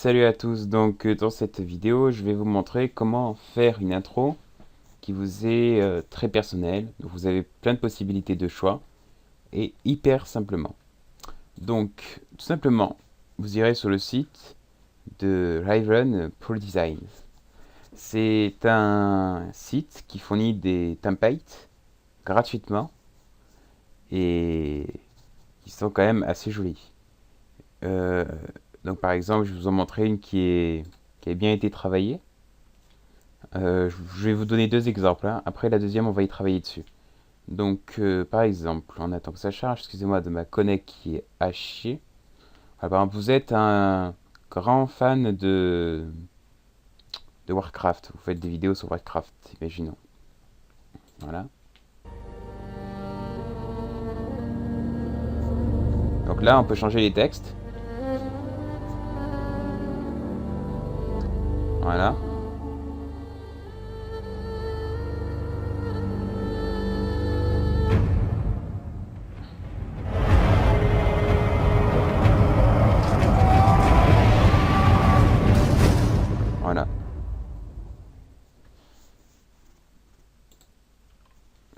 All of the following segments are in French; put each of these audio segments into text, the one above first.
Salut à tous, dans cette vidéo je vais vous montrer comment faire une intro qui vous est très personnelle. Donc, vous avez plein de possibilités de choix et hyper simplement. Donc tout simplement vous irez sur le site de Raven Pro Design. C'est un site qui fournit des templates gratuitement et qui sont quand même assez jolis. Euh, donc par exemple je vais vous en montrer une qui a bien été travaillée. Je vais vous donner deux exemples, hein. Après la deuxième, on va y travailler dessus. Donc, par exemple, on attend que ça charge. Excusez-moi de ma connexion qui est à chier. Ah, par exemple, vous êtes un grand fan de Warcraft. Vous faites des vidéos sur Warcraft, imaginons. Voilà. Donc là, on peut changer les textes. Voilà. Voilà.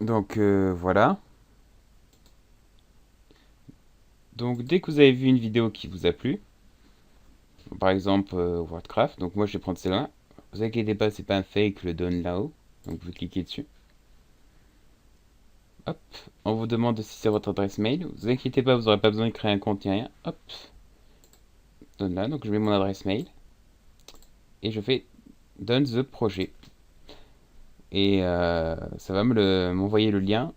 Donc, voilà. Donc, dès que vous avez vu une vidéo qui vous a plu, par exemple Warcraft, donc moi je vais prendre celle-là. Vous inquiétez pas, c'est pas un fake, je le donne là-haut. Donc vous cliquez dessus. Hop, on vous demande si c'est votre adresse mail. Vous inquiétez pas, vous n'aurez pas besoin de créer un compte ni rien. Hop, donne là, donc je mets mon adresse mail. Et je fais donne the projet. Et ça va m'envoyer le lien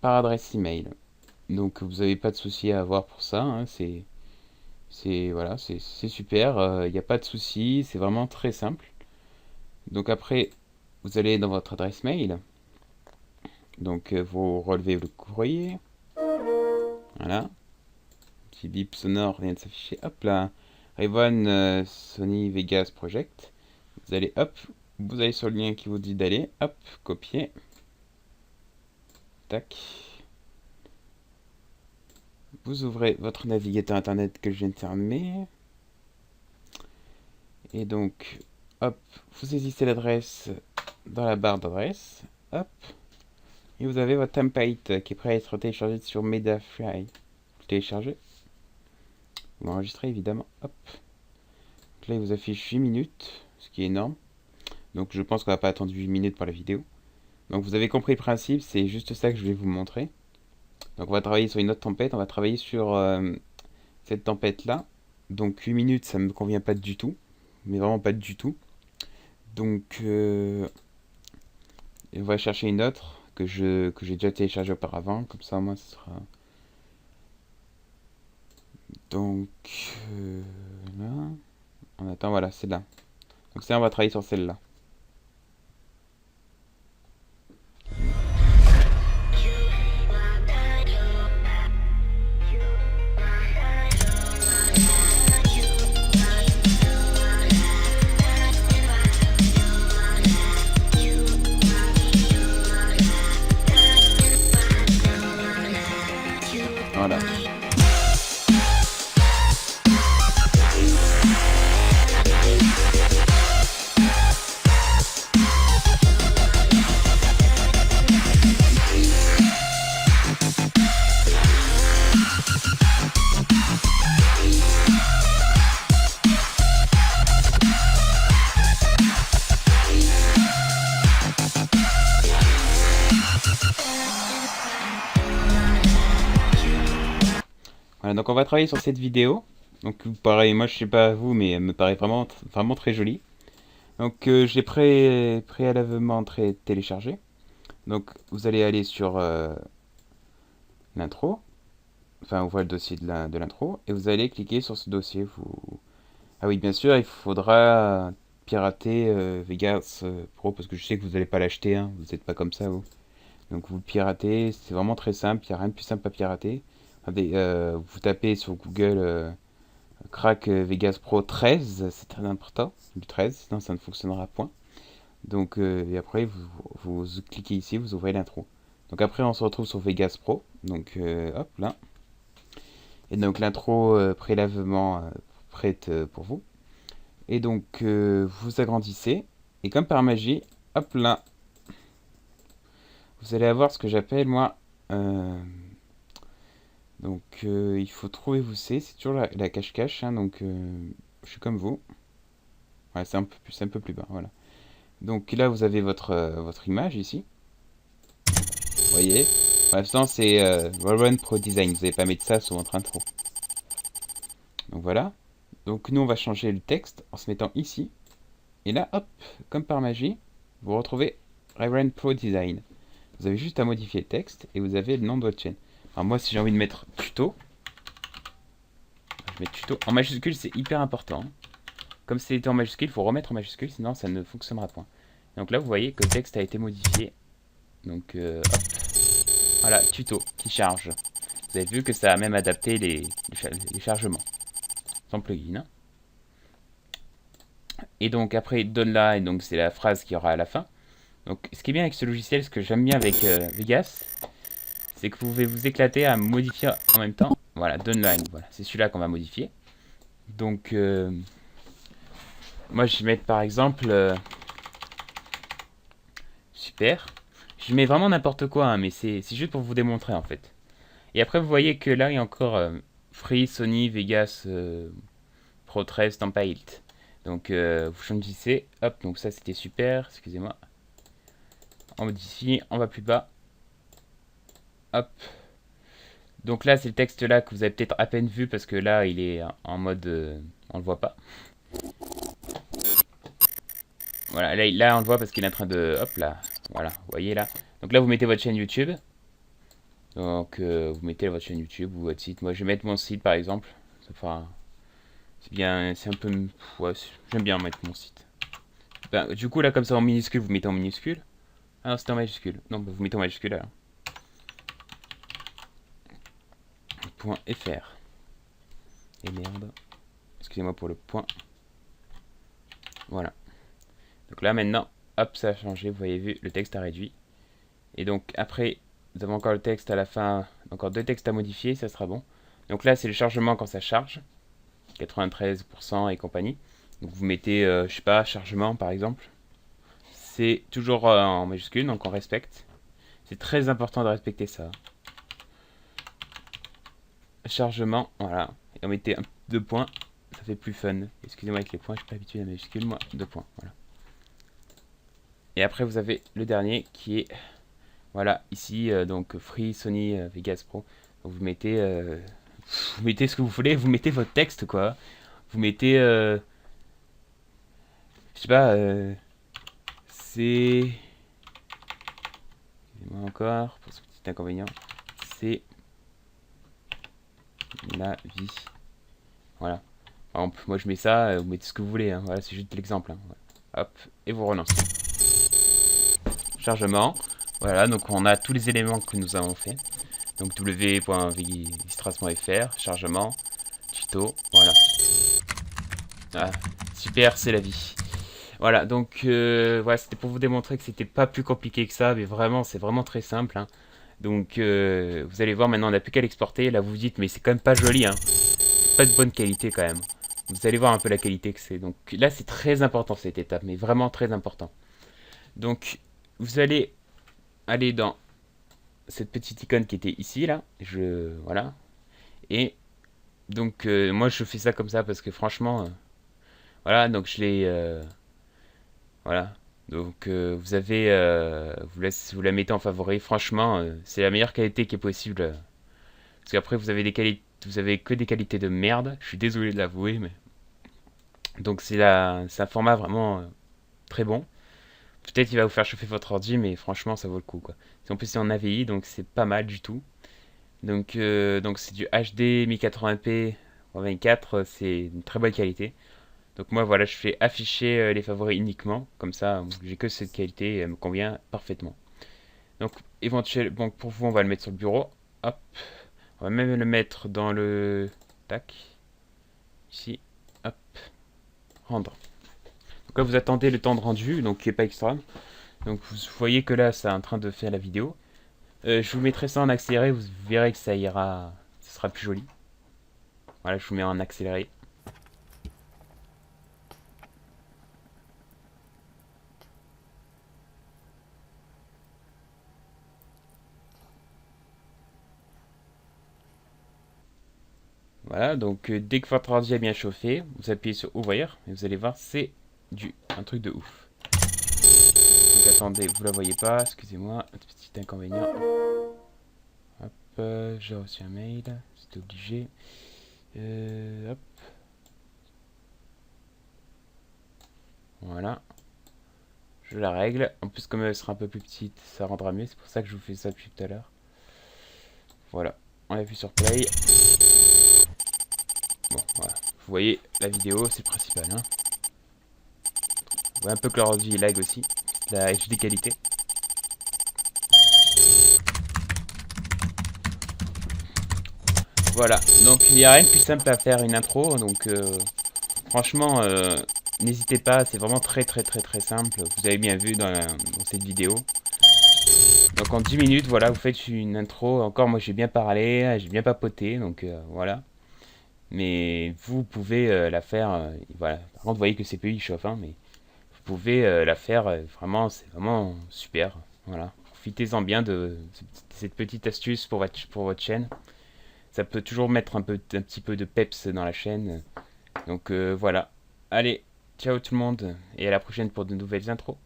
par adresse email. Donc vous n'avez pas de souci à avoir pour ça, hein. Voilà, c'est super, il n'y a pas de souci, c'est vraiment très simple. Donc après, vous allez dans votre adresse mail. Donc vous relevez le courrier. Voilà. Petit bip sonore vient de s'afficher. Hop là. Raven Sony Vegas Project. Vous allez hop. Vous allez sur le lien qui vous dit d'aller. Hop. Copier. Tac. Vous ouvrez votre navigateur internet que je viens de fermer. Et donc, hop. Vous saisissez l'adresse dans la barre d'adresse. Hop. Et vous avez votre template qui est prêt à être téléchargé sur Metafly. Vous téléchargez. Vous l'enregistrez évidemment. Hop. Donc là, il vous affiche 8 minutes, ce qui est énorme. Donc je pense qu'on va pas attendre 8 minutes pour la vidéo. Donc vous avez compris le principe, c'est juste ça que je vais vous montrer. Donc on va travailler sur une autre tempête, on va travailler sur cette tempête là. Donc 8 minutes, ça me convient pas du tout. Mais vraiment pas du tout. Donc on va chercher une autre que j'ai déjà téléchargée auparavant. Comme ça, moi, ce sera... Donc là... On attend, voilà, c'est là. Donc ça, on va travailler sur celle-là. Voilà. Voilà, donc on va travailler sur cette vidéo. Donc pareil, moi je sais pas vous, mais elle me paraît vraiment très jolie. Donc j'ai préalablement téléchargé. Donc vous allez aller sur l'intro. Enfin, on voit le dossier de l'intro. Et vous allez cliquer sur ce dossier. Ah oui, bien sûr, il faudra pirater Vegas Pro. Parce que je sais que vous n'allez pas l'acheter, hein. Vous n'êtes pas comme ça, vous. Donc vous le piratez. C'est vraiment très simple. Il n'y a rien de plus simple à pirater. Regardez, vous tapez sur Google Crack Vegas Pro 13. C'est très important. Du 13, sinon ça ne fonctionnera point. Donc, et après, vous cliquez ici, vous ouvrez l'intro. Donc après, on se retrouve sur Vegas Pro. Donc, hop, là. Et donc l'intro préalablement prête pour vous. Et donc, vous agrandissez. Et comme par magie, hop là, vous allez avoir ce que j'appelle, moi... donc, il faut trouver où c'est. C'est toujours la cache-cache. Hein, donc, je suis comme vous. Ouais, c'est un peu plus bas. Voilà. Donc là, vous avez votre image ici. Vous voyez. Pour l'instant, c'est Valorant Pro Design. Vous n'allez pas mettre ça sur votre intro. Donc voilà. Donc nous, on va changer le texte en se mettant ici. Et là, hop, comme par magie, vous retrouvez Valorant Pro Design. Vous avez juste à modifier le texte et vous avez le nom de votre chaîne. Alors moi, si j'ai envie de mettre tuto, je mets tuto. En majuscule, c'est hyper important. Comme c'était en majuscule, il faut remettre en majuscule, sinon ça ne fonctionnera pas. Donc là, vous voyez que le texte a été modifié. Donc, hop. Voilà, tuto qui charge. Vous avez vu que ça a même adapté les chargements. Sans plugin. Hein. Et donc après, donne là, et donc c'est la phrase qu'il y aura à la fin. Donc ce qui est bien avec ce logiciel, ce que j'aime bien avec Vegas, c'est que vous pouvez vous éclater à modifier en même temps. Voilà, donne line, voilà, c'est celui-là qu'on va modifier. Donc, moi je vais mettre par exemple, super. Je mets vraiment n'importe quoi, hein, mais c'est juste pour vous démontrer en fait. Et après, vous voyez que là, il y a encore Free, Sony, Vegas, Pro 13, Tampa Hilt. Donc, vous choisissez. Hop, donc ça, c'était super. Excusez-moi. On modifie, on va plus bas. Hop. Donc là, c'est le texte là que vous avez peut-être à peine vu parce que là, il est en mode... on le voit pas. Voilà, là, on le voit parce qu'il est en train de... Hop là. Voilà, vous voyez là. Donc là, vous mettez votre chaîne YouTube. Donc, vous mettez votre chaîne YouTube ou votre site. Moi, je vais mettre mon site, par exemple. Ça fera... C'est bien, c'est un peu... Ouais, j'aime bien mettre mon site. Ben, du coup, là, comme ça, en minuscule, vous mettez en minuscule. Ah non, c'était en majuscule. Non, bah, vous mettez en majuscule, alors. .fr. Et merde. Excusez-moi pour le point. Voilà. Donc là, maintenant, hop, ça a changé. Vous avez vu, le texte a réduit. Et donc, après, nous avons encore le texte à la fin. Encore deux textes à modifier, ça sera bon. Donc là, c'est le chargement quand ça charge. 93% et compagnie. Donc vous mettez, je sais pas, chargement par exemple. C'est toujours en majuscule, donc on respecte. C'est très important de respecter ça. Chargement, voilà. Et on mettait deux points, ça fait plus fun. Excusez-moi avec les points, je suis pas habitué à la majuscule, moi, deux points, voilà. Et après vous avez le dernier qui est, voilà, ici, donc Free, Sony, Vegas Pro. Donc vous mettez ce que vous voulez, vous mettez votre texte quoi. Vous mettez, je sais pas, c'est... Excusez-moi encore, pour ce petit inconvénient. C'est la vie. Voilà. Par exemple, moi je mets ça, vous mettez ce que vous voulez. Hein. Voilà, c'est juste l'exemple. Hein. Voilà. Hop, et vous relancez. Chargement. Voilà, donc on a tous les éléments que nous avons fait. Donc w.vistras.fr, chargement, tuto, voilà. Ah, super, c'est la vie. Voilà, donc voilà, c'était pour vous démontrer que c'était pas plus compliqué que ça, mais vraiment, c'est vraiment très simple. Hein. Donc vous allez voir maintenant, on n'a plus qu'à l'exporter. Là, vous vous dites, mais c'est quand même pas joli. Hein. Pas de bonne qualité quand même. Vous allez voir un peu la qualité que c'est. Donc là, c'est très important cette étape, mais vraiment très important. Donc vous allez aller dans cette petite icône qui était ici, là. Voilà. Et donc moi, je fais ça comme ça parce que franchement, voilà. Donc je l'ai, voilà. Donc vous avez, vous la mettez en favori. Franchement, c'est la meilleure qualité qui est possible. Parce qu'après, vous avez des qualités, vous avez que des qualités de merde. Je suis désolé de l'avouer, mais donc c'est un format vraiment très bon. Peut-être qu'il va vous faire chauffer votre ordi, mais franchement, ça vaut le coup, quoi. En plus, c'est en AVI, donc c'est pas mal du tout. Donc c'est du HD 1080p 24, c'est une très bonne qualité. Donc moi, voilà, je fais afficher les favoris uniquement, comme ça, j'ai que cette qualité et elle me convient parfaitement. Donc éventuellement, bon, pour vous, on va le mettre sur le bureau. Hop, on va même le mettre dans le tac. Ici, hop, rendre. Donc là, vous attendez le temps de rendu, donc qui est pas extrême. Donc vous voyez que là, c'est en train de faire la vidéo. Je vous mettrai ça en accéléré, vous verrez que ça ira, ce sera plus joli. Voilà, je vous mets en accéléré. Voilà, donc dès que votre ordi est bien chauffé, vous appuyez sur ouvrir et vous allez voir, c'est un truc de ouf. Donc attendez, vous la voyez pas, excusez-moi, un petit inconvénient. Hop, j'ai reçu un mail, c'était obligé. Hop. Voilà. Je la règle. En plus, comme elle sera un peu plus petite, ça rendra mieux. C'est pour ça que je vous fais ça depuis tout à l'heure. Voilà. On appuie sur play. Bon, voilà. Vous voyez la vidéo, c'est le principal. Hein. Vous voyez un peu que l'ordi lag aussi. La HD qualité. Voilà. Donc, il n'y a rien de plus simple à faire une intro. Donc, franchement, n'hésitez pas. C'est vraiment très, très, très, très simple. Vous avez bien vu dans cette vidéo. Donc en 10 minutes, voilà, vous faites une intro. Encore, moi j'ai bien parlé, j'ai bien papoté, donc voilà. Mais vous pouvez la faire, voilà. Par contre, vous voyez que le CPU il chauffe, hein, mais vous pouvez la faire, vraiment, c'est vraiment super. Voilà. Profitez-en bien de cette petite astuce pour votre chaîne. Ça peut toujours mettre un petit peu de peps dans la chaîne. Donc voilà. Allez, ciao tout le monde, et à la prochaine pour de nouvelles intros.